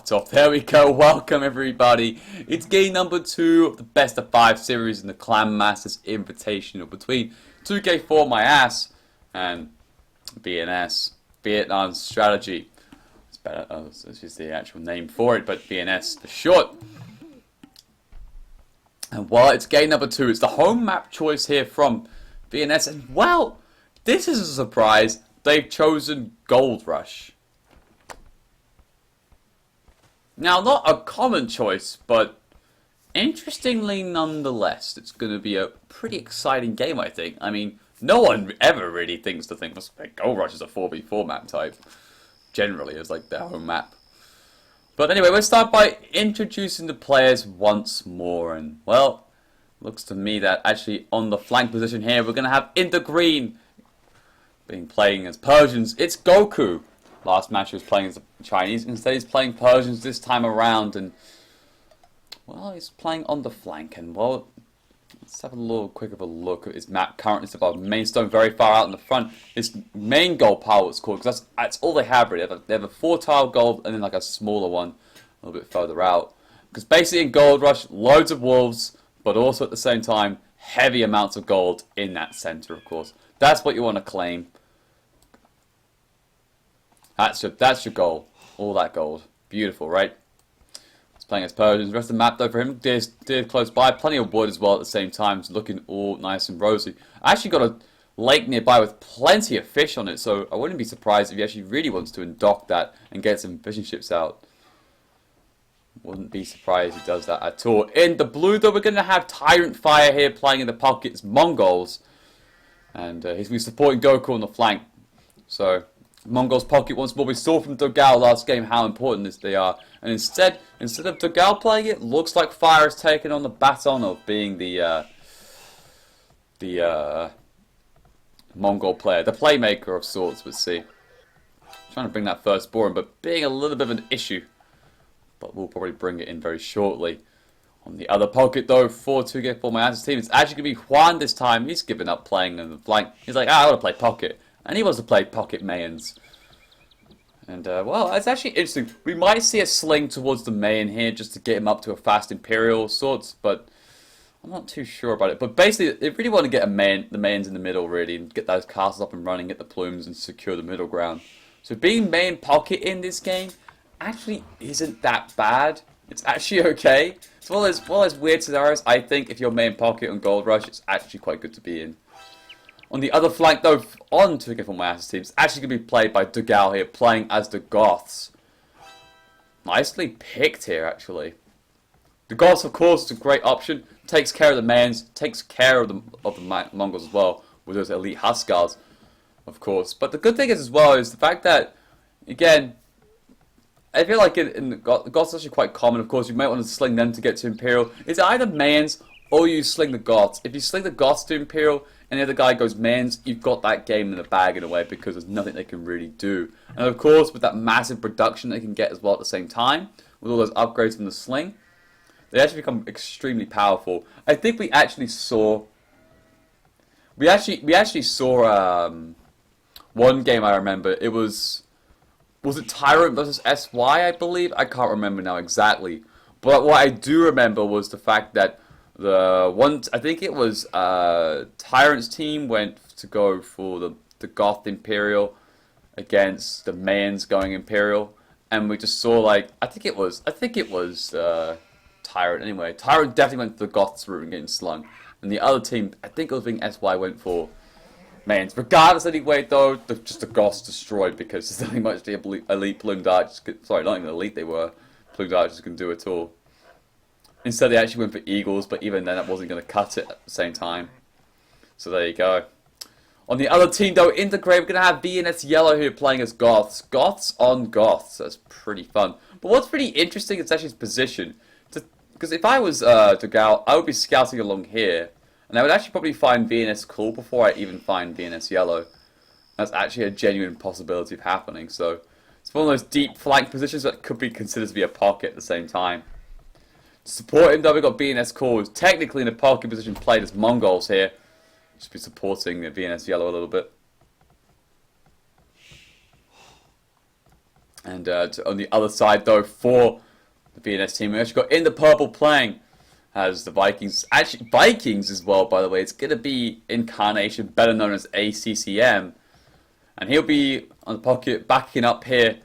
cut off. There we go. Welcome everybody. It's game number 2 of the best of 5 series in the Clan Masters Invitational between 2k4MyAss and VNS, Vietnam Strategy. It's better. Oh, this is the actual name for it, but VNS for short. And while it's game number 2, it's the home map choice here from VNS, and well, this is a surprise. They've chosen Gold Rush. Now, not a common choice, but interestingly nonetheless, it's going to be a pretty exciting game, I think. I mean, no one ever really thinks Gold Rush is a 4v4 map type. Generally, it's like their home map. But anyway, we'll start by introducing the players once more. And, well, looks to me that actually on the flank position here, we're going to have in the green playing as Persians. It's Goku. Last match he was playing as Chinese. Instead he's playing Persians this time around. And, well, he's playing on the flank. And, well, let's have a little quick of a look at his map currently. It's about main stone very far out in the front. His main gold pile, it's called, because that's all they have really. They have a 4-tile gold and then like a smaller one a little bit further out. Because basically in Gold Rush, loads of wolves, but also at the same time, heavy amounts of gold in that center, of course. That's what you want to claim. That's your goal. All that gold. Beautiful, right? He's playing as Persians. The rest of the map, though, for him, deer close by. Plenty of wood as well at the same time. It's looking all nice and rosy. I actually got a lake nearby with plenty of fish on it, so I wouldn't be surprised if he actually really wants to dock that and get some fishing ships out. Wouldn't be surprised if he does that at all. In the blue, though, we're going to have Tyrant Fire here playing in the pockets, Mongols. And he's going to be supporting Goku on the flank. So, Mongols pocket once more. We saw from Dogao last game how important they are. And instead of Dogao playing it, looks like Fire has taken on the baton of being the Mongol player. The playmaker of sorts, let's see. Trying to bring that first ball in, but being a little bit of an issue. But we'll probably bring it in very shortly. On the other pocket, though, for 2k4MyAss team, it's actually going to be Juan this time. He's given up playing in the flank. He's like, I want to play pocket. And he wants to play pocket Mayans. And, well, it's actually interesting. We might see a sling towards the Mayan here just to get him up to a fast Imperial of sorts. But I'm not too sure about it. But basically, they really want to get the Mayans in the middle, really. And get those castles up and running, get the plumes, and secure the middle ground. So being Mayan pocket in this game actually isn't that bad. It's actually okay. As well as weird scenarios, I think if you're main pocket on Gold Rush, it's actually quite good to be in. On the other flank, though, on 2k4MyAss team, it's actually going to be played by Dogao here, playing as the Goths. Nicely picked here, actually. The Goths, of course, is a great option. Takes care of the Mayans, takes care of the Mongols as well, with those elite Huskars, of course. But the good thing is, as well, is the fact that, again, I feel like the Goths are actually quite common, of course. You might want to sling them to get to Imperial. It's either Mayans or you sling the Goths. If you sling the Goths to Imperial and the other guy goes Mayans, you've got that game in the bag in a way because there's nothing they can really do. And of course, with that massive production they can get as well at the same time, with all those upgrades from the sling, they actually become extremely powerful. I think we actually saw... We actually saw one game I remember. It was it Tyrant versus SY, I believe? I can't remember now exactly. But what I do remember was the fact that I think it was Tyrant's team went to go for the Goth Imperial against the Mayans going Imperial. And we just saw like, I think it was Tyrant anyway. Tyrant definitely went for the Goths route and getting slung. And the other team, I think it was being SY, went for Mayans. Regardless, anyway, though, just the Goths destroyed because there's nothing much the elite plumed archers sorry, not even elite they were. Plumed archers can do at all. Instead, they actually went for eagles, but even then, that wasn't going to cut it at the same time. So there you go. On the other team, though, in the grave, we're going to have VNS Yellow here playing as Goths. Goths on Goths. That's pretty fun. But what's pretty interesting is actually his position. Because if I was Dogao, I would be scouting along here. And I would actually probably find VNS cool before I even find VNS Yellow. That's actually a genuine possibility of happening. So it's one of those deep flank positions that could be considered to be a pocket at the same time. To support him, though, we've got VNS Core, who's technically in a pocket position played as Mongols here. Just be supporting the VNS Yellow a little bit. And on the other side, though, for the VNS team, we actually got in the purple playing as the Vikings. Actually, Vikings as well, by the way. It's going to be Incarnation, better known as ACCM. And he'll be on the pocket, backing up here,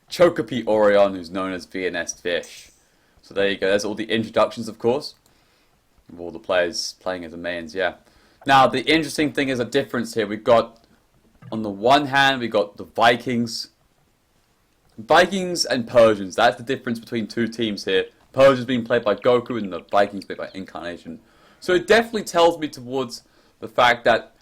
Chocopi Orion, who's known as VNS Fish. So there you go. There's all the introductions, of course, of all the players playing as the mains, yeah. Now, the interesting thing is a difference here. We've got, on the one hand, we've got the Vikings and Persians. That's the difference between two teams here. Persians being played by Goku and the Vikings played by Incarnation. So it definitely tells me towards the fact that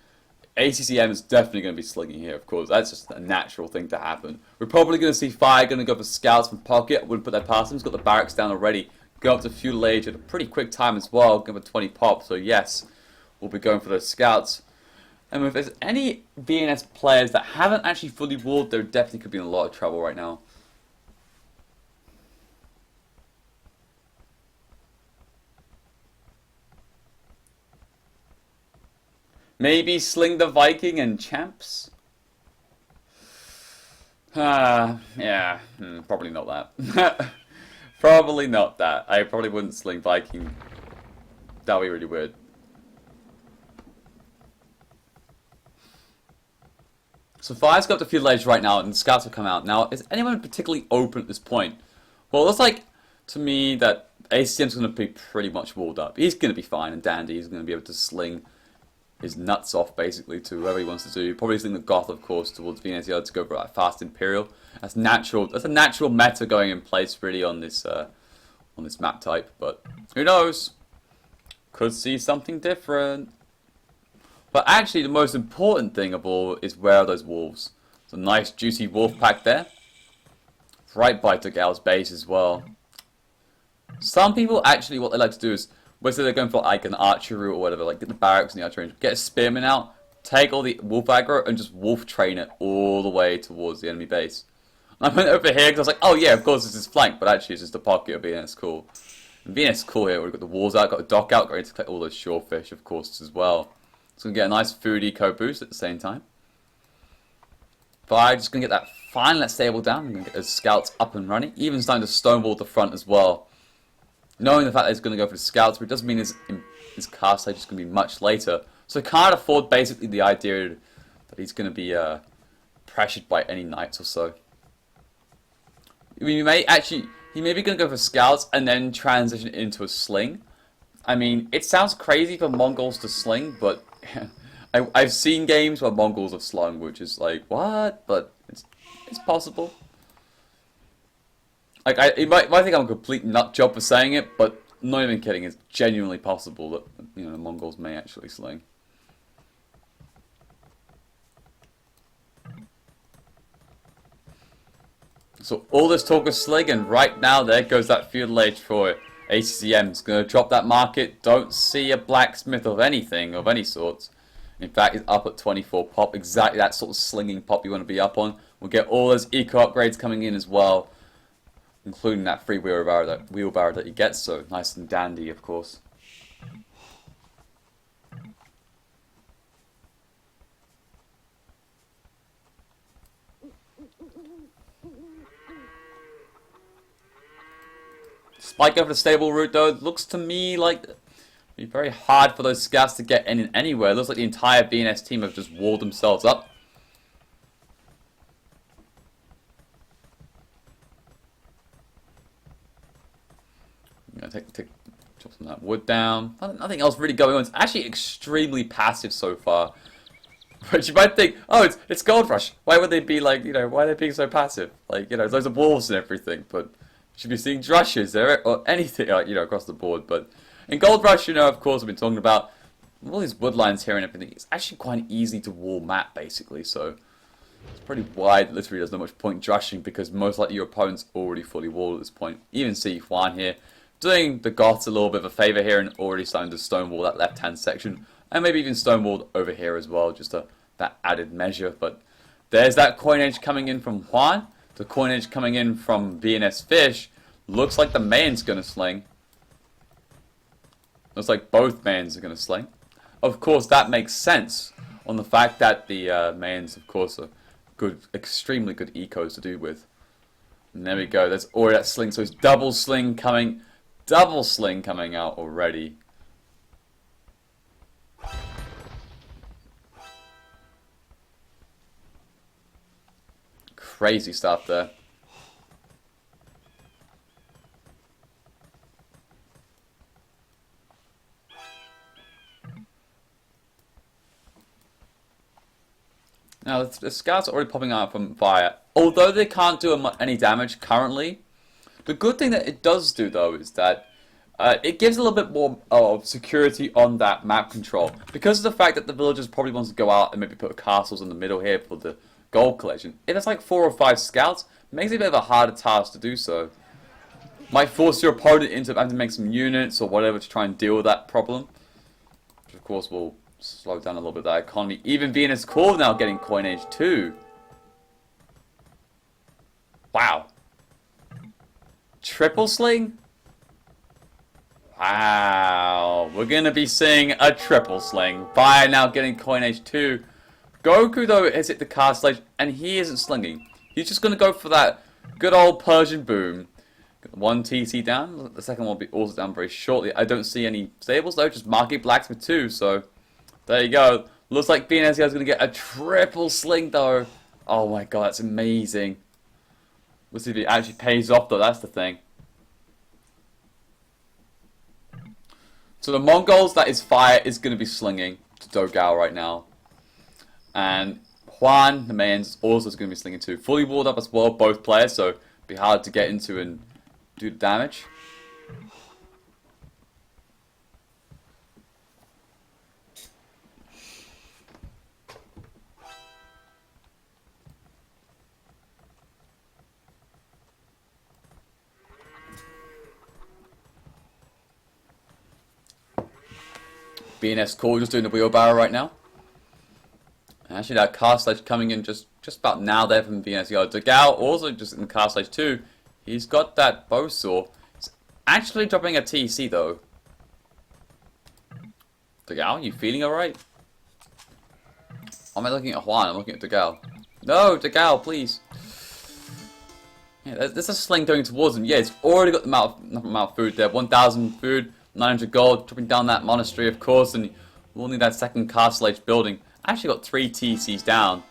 ACCM is definitely going to be slinging here, of course. That's just a natural thing to happen. We're probably going to see Fire going to go for scouts from pocket. I wouldn't put that past him. He's got the barracks down already. Go up to Feudal Age at a pretty quick time as well. Give him a 20 pop. So yes, we'll be going for those scouts. And if there's any VNS players that haven't actually fully walled, they definitely could be in a lot of trouble right now. Maybe Sling the Viking and Champs? Yeah, probably not that. Probably not that. I probably wouldn't Sling Viking. That would be really weird. So Fire's got up to Feudal Age right now, and the scouts have come out. Now, is anyone particularly open at this point? Well, it looks like, to me, that ACM's going to be pretty much walled up. He's going to be fine and dandy. He's going to be able to sling his nuts off, basically, to whoever he wants to do. Probably sling the Goth, of course, towards VNS to go for that fast Imperial. That's natural. That's a natural meta going in place, really, on this map type. But who knows? Could see something different. But actually, the most important thing of all is where are those wolves? It's a nice, juicy wolf pack there. Right by Togal's base as well. Some people actually, what they like to do is, whether they're going for like an archer route or whatever, like get the barracks in the archer range, get a spearman out, take all the wolf aggro, and just wolf train it all the way towards the enemy base. And I went over here because I was like, oh yeah, of course this is flank, but actually it's just a pocket of VNS cool. And VNS cool here, we've got the walls out, got the dock out, going to collect all those shorefish, of course, as well. It's going to get a nice food eco boost at the same time. Fire just going to get that finally that stable down. I'm going to get those scouts up and running. Even starting to stonewall the front as well. Knowing the fact that he's going to go for the scouts, but it doesn't mean his cast stage is going to be much later. So can't afford basically the idea that he's going to be pressured by any knights or so. He may be going to go for scouts and then transition into a sling. I mean, it sounds crazy for Mongols to sling, but I've seen games where Mongols have slung, which is like, what? But it's possible. Like, you might think I'm a complete nut job for saying it, but not even kidding, it's genuinely possible that, you know, the Mongols may actually sling. So all this talk of sling, and right now there goes that Feudal Age for it. ACCM is going to drop that market. Don't see a blacksmith of anything, of any sorts. In fact, it's up at 24 pop. Exactly that sort of slinging pop you want to be up on. We'll get all those eco upgrades coming in as well, including that free wheelbarrow that you get. So nice and dandy, of course. Spike over the stable route, though, it looks to me like it'd be very hard for those scouts to get in anywhere. It looks like the entire VNS team have just walled themselves up. I'm going to chop some of that wood down. Nothing else really going on. It's actually extremely passive so far. But you might think, oh, it's Gold Rush. Why would they be like, you know, why are they being so passive? Like, you know, there's loads of wolves and everything, but should be seeing drushes there or anything, like, you know, across the board. But in Gold Rush, you know, of course, I've been talking about all these wood lines here and everything. It's actually quite an easy to wall map, basically. So it's pretty wide. Literally, there's not much point drushing because most likely your opponent's already fully walled at this point. Even see Juan here doing the Goths a little bit of a favor here and already starting to stonewall that left-hand section, and maybe even stonewalled over here as well, just that added measure. But there's that coinage coming in from Juan. The coinage coming in from VNS Fish. Looks like the man's going to sling. Looks like both mans are going to sling. Of course, that makes sense on the fact that the mans, of course, are good, extremely good ecos to do with. And there we go. There's already that sling. So it's double sling coming out already. Crazy stuff there. Now the scouts are already popping out from fire. Although they can't do any damage currently, the good thing that it does do though is that it gives a little bit more security on that map control. Because of the fact that the villagers probably want to go out and maybe put castles in the middle here for the gold collection. If it's like 4 or 5 scouts, it makes it a bit of a harder task to do so. Might force your opponent into having to make some units or whatever to try and deal with that problem. Which of course will slow down a little bit that economy. Even VNS Core now getting coinage too. Wow. Triple sling? Wow. We're going to be seeing a triple sling. Fire now getting coinage too. Goku though has hit the castle edge and he isn't slinging. He's just going to go for that good old Persian boom. Got one TC down. The second one will be also down very shortly. I don't see any stables though. Just market blacksmith too. So there you go. Looks like VNS is going to get a triple sling though. Oh my god, that's amazing. We'll see if it actually pays off though. That's the thing. So the Mongols, that is fire, is going to be slinging to Dogao right now. And Juan, the main, also is going to be slinging too. Fully walled up as well, both players, so it'll be hard to get into and do the damage. VNS Core just doing the wheelbarrow right now. And actually that cast edge coming in just about now there from VNS. Dogao also just in the cast edge too. He's got that bow saw. He's actually dropping a TC though. Dogao, you feeling alright? Am I looking at Juan? I'm looking at Dogao. No, Dogao, please. Yeah, there's a sling going towards him. Yeah, it's already got the amount of food there. 1,000 food. 900 gold, dropping down that monastery, of course, and we'll need that second castle age building. I actually got 3 TCs down.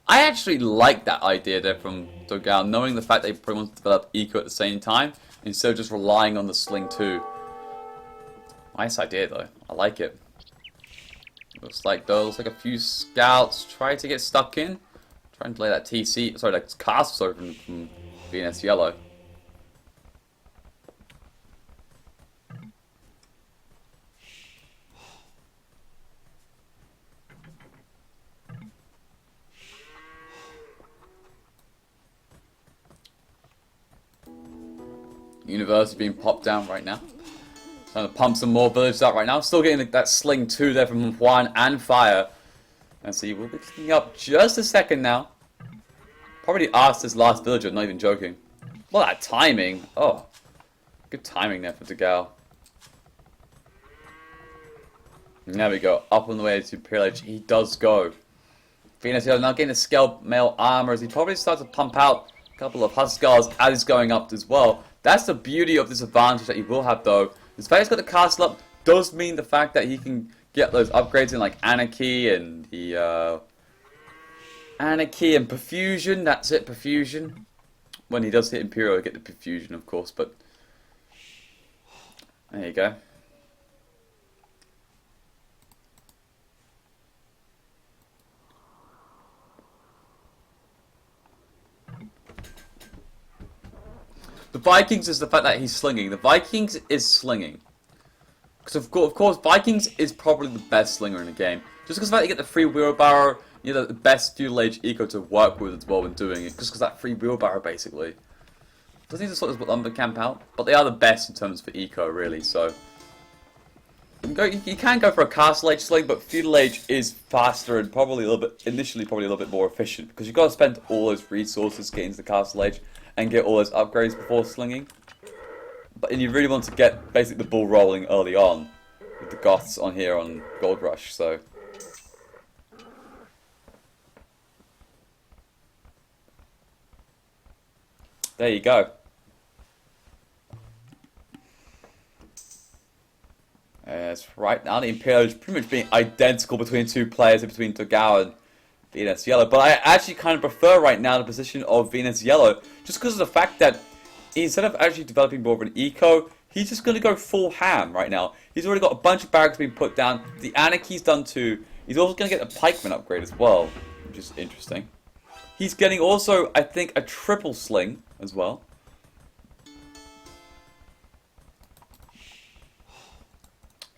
I actually like that idea there from Dogao, knowing the fact they probably want to develop eco at the same time, instead of just relying on the sling too. Nice idea though, I like it. Looks like a few scouts try to get stuck in. Trying to lay that TC, sorry, that castle from VNS Yellow. University being popped down right now. Trying to pump some more villages out right now. Still getting that sling 2 there from Juan and Fire. And see, we'll be cleaning up just a second now. Probably asked this last villager, not even joking. Well, that timing. Oh, good timing there for Dogao. And there we go. Up on the way to Imperial Age. He does go. VNS now getting the scaled mail armor as he probably starts to pump out a couple of Huskars as he's going up as well. That's the beauty of this advantage that he will have though. The fact he's got the castle up does mean the fact that he can get those upgrades in like Anarchy and the Anarchy and Perfusion. That's it, Perfusion. When he does hit Imperial, he'll get the Perfusion of course, but there you go. The Vikings is the fact that he's slinging. The Vikings is slinging. Because of course, Vikings is probably the best slinger in the game. Just because of the fact that you get the free wheelbarrow, you know, the best feudal age eco to work with as well when doing it. Just because that free wheelbarrow basically. Doesn't need to sort of lumber camp out, but they are the best in terms for eco really. So you can go for a castle age sling, but feudal age is faster and probably a little bit initially probably a little bit more efficient because you've got to spend all those resources getting to the castle age and get all those upgrades before slinging. But and you really want to get basically the ball rolling early on with the Goths on here on Gold Rush. So There you go. Yes, right now the Imperial is pretty much being identical between two players, between Dogao and VNS Yellow. But I actually kind of prefer right now the position of VNS Yellow, just because of the fact that instead of actually developing more of an eco, he's just going to go full ham right now. He's already got a bunch of barracks being put down. The Anarchy's done too. He's also going to get a pikeman upgrade as well, which is interesting. He's getting also, I think, a triple sling as well.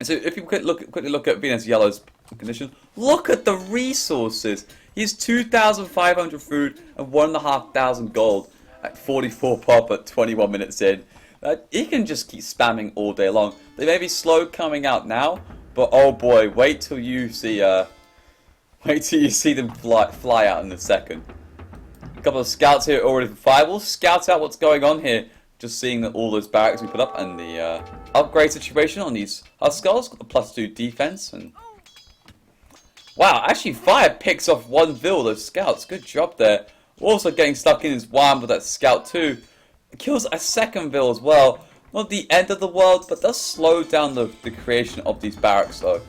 And so if you quickly look at VNS Yellow's condition, look at the resources. He has 2,500 food and 1,500 gold at 44 pop at 21 minutes in. He can just keep spamming all day long. They may be slow coming out now, but oh boy, wait till you see them fly out in a second. A couple of scouts here already for 5. We'll scout out what's going on here. Just seeing that all those barracks we put up and the upgrade situation on these Huskars. Got the +2 defense and wow, actually Fire picks off one Vil, those scouts. Good job there. Also getting stuck in his one with that scout too. It kills a second Vil as well. Not the end of the world, but does slow down the creation of these barracks though.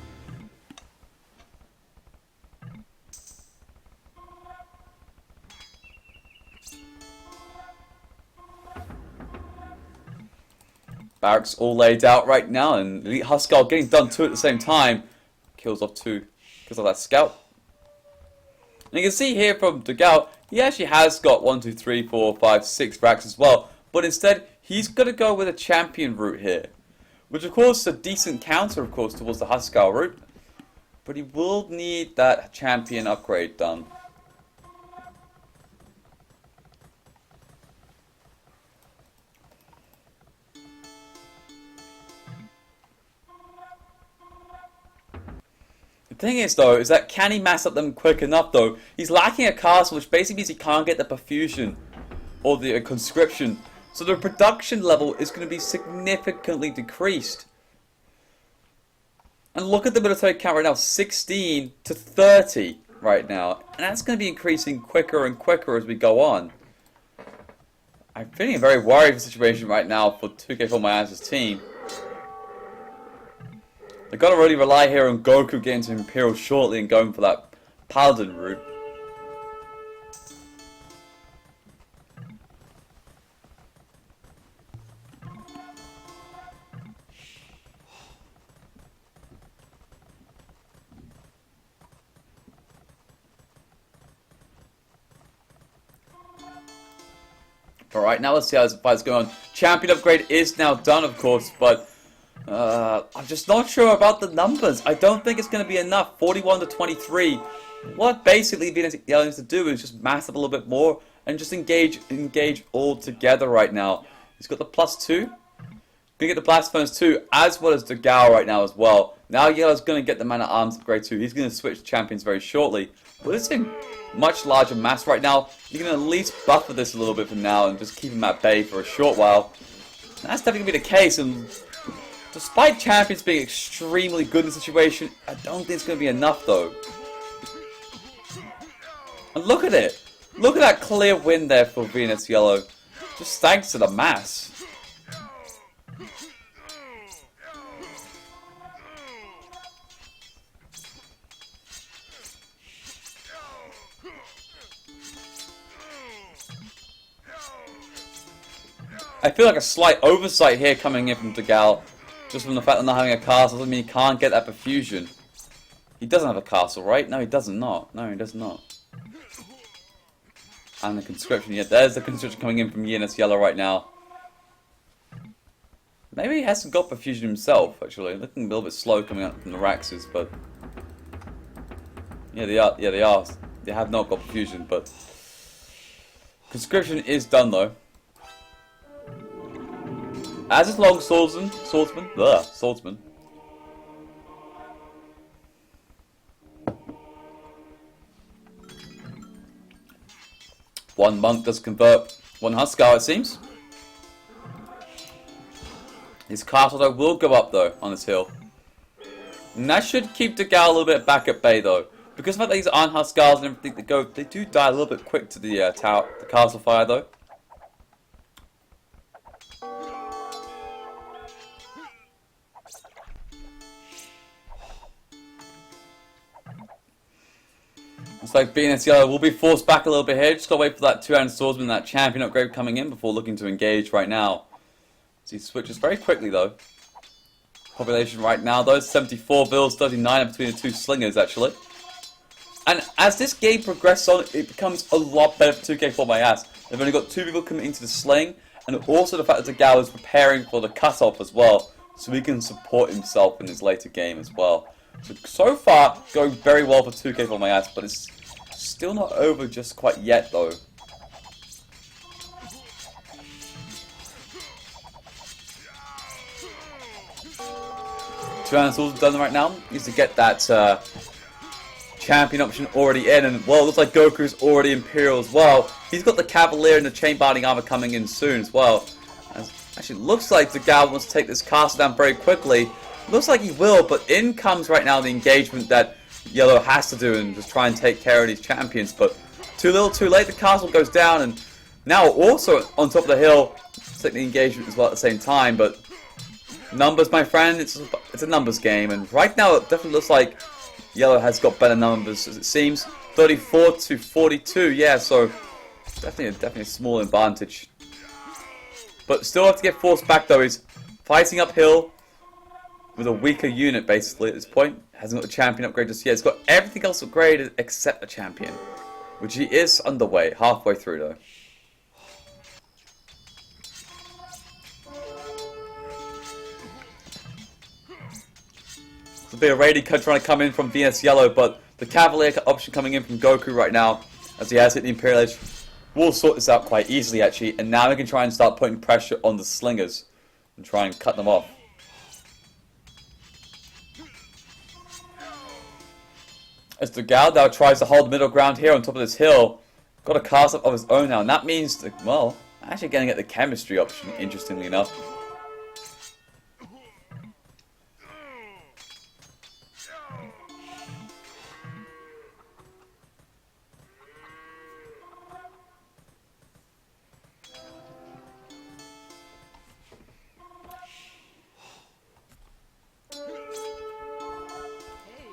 Barracks all laid out right now, and Elite Huskar getting done too at the same time. Kills off 2 because of that scout. And you can see here from Dogao, he actually has got 1, 2, 3, 4, 5, 6 barracks as well. But instead, he's going to go with a champion route here. Which of course is a decent counter, of course, towards the Huskar route. But he will need that champion upgrade done. The thing is though, is that can he mass up them quick enough though? He's lacking a castle, which basically means he can't get the perfusion or the conscription. So the production level is going to be significantly decreased. And look at the military count right now, 16 to 30 right now. And that's going to be increasing quicker and quicker as we go on. I'm feeling a very worried situation right now for 2k4MyAss's team. They've got to really rely here on Goku getting to Imperial shortly and going for that Paladin route. Alright, now let's see how this fight's going on. Champion upgrade is now done, of course, but I'm just not sure about the numbers. I don't think it's going to be enough. 41 to 23. What basically VNS Yellow needs to do is just mass up a little bit more and just engage all together right now. He's got the +2. Gonna get the blast furnace too, as well as Dogao right now as well. Now Yellow's gonna get the man at arms upgrade too. He's gonna switch champions very shortly. But it's in much larger mass right now. You can at least buffer this a little bit for now and just keep him at bay for a short while. And that's definitely gonna be the case. And despite champions being extremely good in the situation, I don't think it's gonna be enough though. And look at it. Look at that clear win there for VNS Yellow. Just thanks to the mass. I feel like a slight oversight here coming in from Dogao. Just from the fact that not having a castle doesn't mean he can't get that perfusion. He doesn't have a castle, right? No, he does not. No, he does not. And the conscription, yeah, there's the conscription coming in from VNS Yellow right now. Maybe he hasn't got perfusion himself, actually. Looking a little bit slow coming out from the Raxes, but yeah, they are. Yeah, they are. They have not got perfusion, but conscription is done though. As is long swordsman. One monk does convert one Huskar, it seems. His castle though will go up though on this hill. And that should keep Dogao a little bit back at bay though. Because of the fact that these aren't Huskars and everything they do die a little bit quick to the castle fire though. Looks like VNS Yellow will be forced back a little bit here. Just gotta wait for that two-handed swordsman, that champion upgrade coming in before looking to engage right now. So he switches very quickly though. Population right now though, 74 bills, 39 between the two slingers actually. And as this game progresses on, it becomes a lot better for 2k4MyAss. They've only got two people committing to the sling, and also the fact that Degao is preparing for the cutoff as well, so he can support himself in his later game as well. So far, going very well for 2k4MyAss, but it's still not over just quite yet though. Two-handed swords done right now. Needs to get that champion option already in, and well, it looks like Goku's already Imperial as well. He's got the Cavalier and the chain binding armor coming in soon as well. Actually, looks like Degao wants to take this castle down very quickly. Looks like he will, but in comes right now the engagement that Yellow has to do and just try and take care of these champions. But too little, too late. The castle goes down, and now also on top of the hill, take the engagement as well at the same time. But numbers, my friend, it's a numbers game, and right now it definitely looks like Yellow has got better numbers as it seems. 34 to 42, yeah, so definitely a small advantage. But still have to get forced back though. He's fighting uphill with a weaker unit basically at this point. Hasn't got the champion upgrade just yet. He's got everything else upgraded except the champion, which he is underway, halfway through though. There's a bit of raiding trying to come in from VNS Yellow, but the Cavalier option coming in from Goku right now, as he has hit the Imperial Edge, will sort this out quite easily actually, and now we can try and start putting pressure on the slingers and try and cut them off. As Degao now tries to hold the middle ground here on top of this hill, got a cast up of his own now, and that means that, well, actually getting at the chemistry option, interestingly enough.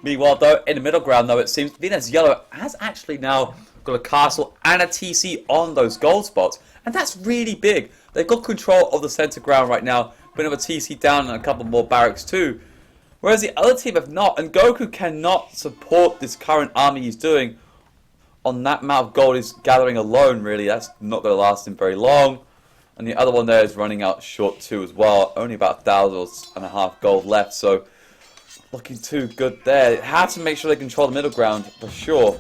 Meanwhile though, in the middle ground though, it seems VNS Yellow has actually now got a castle and a TC on those gold spots. And that's really big. They've got control of the center ground right now, putting up a TC down and a couple more barracks too. Whereas the other team have not, and Goku cannot support this current army he's doing on that amount of gold he's gathering alone really. That's not going to last him very long. And the other one there is running out short too as well. Only about 1,500 gold left, so looking too good there. They have to make sure they control the middle ground for sure.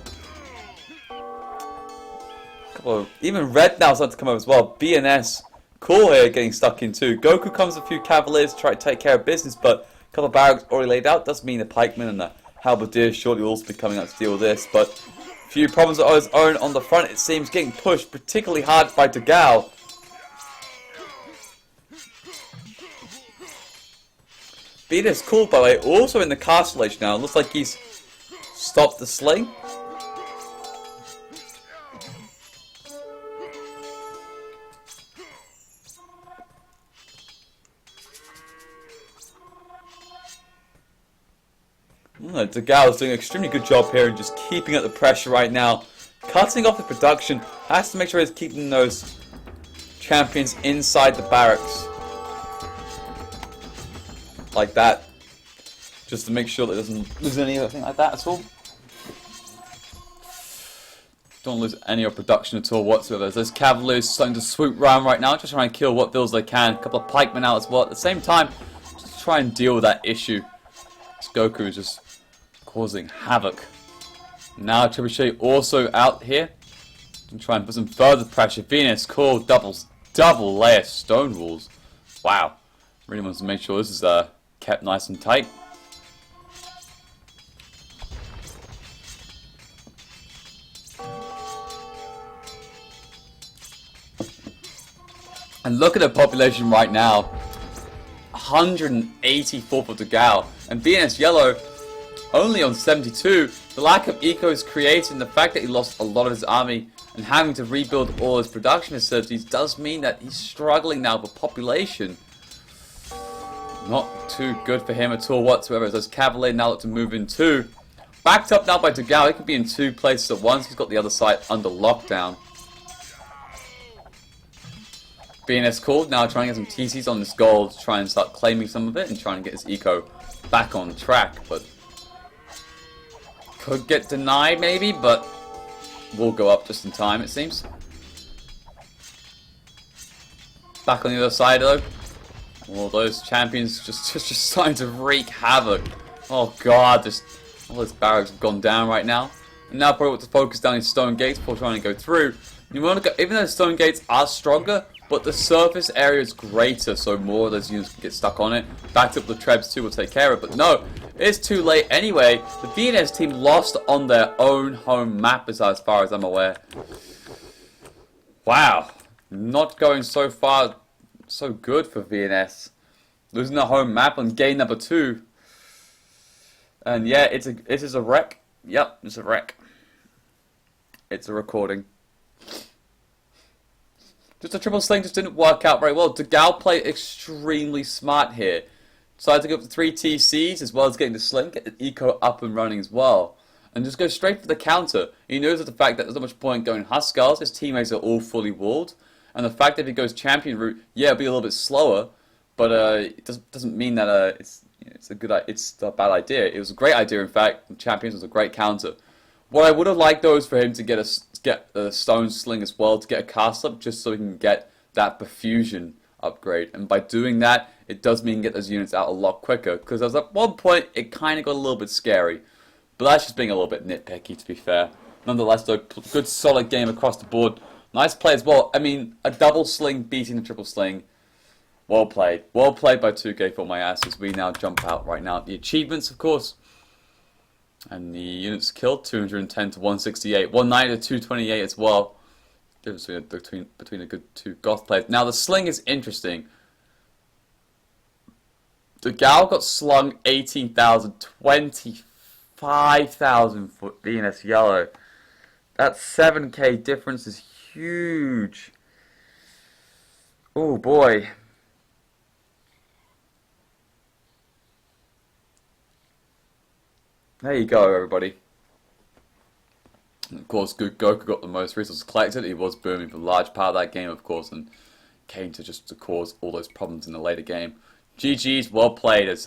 Even Red now starting to come over as well. VNS, cool here getting stuck in too. Goku comes with a few Cavaliers to try to take care of business, but a couple of barracks already laid out. Doesn't mean the pikemen and the halberdiers shortly will also be coming out to deal with this. But a few problems of his own on the front. It seems getting pushed particularly hard by Degao. VNS cool, by the way, also in the castle age now. Looks like he's stopped the sling. Degao is doing an extremely good job here and just keeping up the pressure right now. Cutting off the production. Has to make sure he's keeping those champions inside the barracks. Like that, just to make sure that it doesn't lose anything like that at all. Don't lose any of production at all whatsoever. Those Cavaliers starting to swoop round right now, just trying to kill what bills they can. A couple of pikemen out as well. At the same time, just to try and deal with that issue. This Goku is just causing havoc. Now Trebuchet also out here to try and put some further pressure. VNS cool, double layer stone walls. Wow, really wants to make sure this is kept nice and tight. And look at the population right now. 184 for Degao. And VNS Yellow only on 72. The lack of eco is creating the fact that he lost a lot of his army and having to rebuild all his production facilities does mean that he's struggling now with population. Not too good for him at all whatsoever. As those Cavalier now look to move in too. Backed up now by Dugao. He could be in two places at once. He's got the other side under lockdown. VNS called now, trying to get some TCs on this gold, try and start claiming some of it and trying to get his eco back on track. But could get denied maybe, but will go up just in time, it seems. Back on the other side though. All those champions just starting to wreak havoc. Oh god, all those barracks have gone down right now. And now probably want to focus down his stone gates before trying to go through. You want to go, even though the stone gates are stronger, but the surface area is greater, so more of those units can get stuck on it. Backed up the Trebs too will take care of it, but no, it's too late anyway. The VNS team lost on their own home map as far as I'm aware. Wow, not going so far, so good for VNS. Losing the home map on game number 2. And yeah, it is a wreck. Yep, it's a wreck. It's a recording. Just a triple sling just didn't work out very well. Dugao played extremely smart here. Decided to go up to 3 TCs as well as getting the sling, get the eco up and running as well. And just go straight for the counter. He knows that the fact that there's not much point going Huskars, his teammates are all fully walled. And the fact that if he goes champion route, yeah, it'll be a little bit slower. But it doesn't mean that it's a bad idea. It was a great idea, in fact. Champions was a great counter. What I would have liked though is for him to get a stone sling as well, to get a cast up, just so he can get that perfusion upgrade. And by doing that, it does mean get those units out a lot quicker. Because at one point, it kind of got a little bit scary. But that's just being a little bit nitpicky, to be fair. Nonetheless, though, good solid game across the board. Nice play as well. I mean, a double sling beating the triple sling. Well played. Well played by 2k4MyAss as we now jump out right now. The achievements, of course. And the units killed, 210 to 168. 190 to 228 as well. Difference between a good 2 Goth players. Now, the sling is interesting. The Gal got slung 18,000, 25,000 for VNS Yellow. That 7k difference is huge. Oh boy. There you go, everybody. And of course, Good Goku got the most resources collected. He was booming for a large part of that game, of course, and came to cause all those problems in the later game. GG's, well played as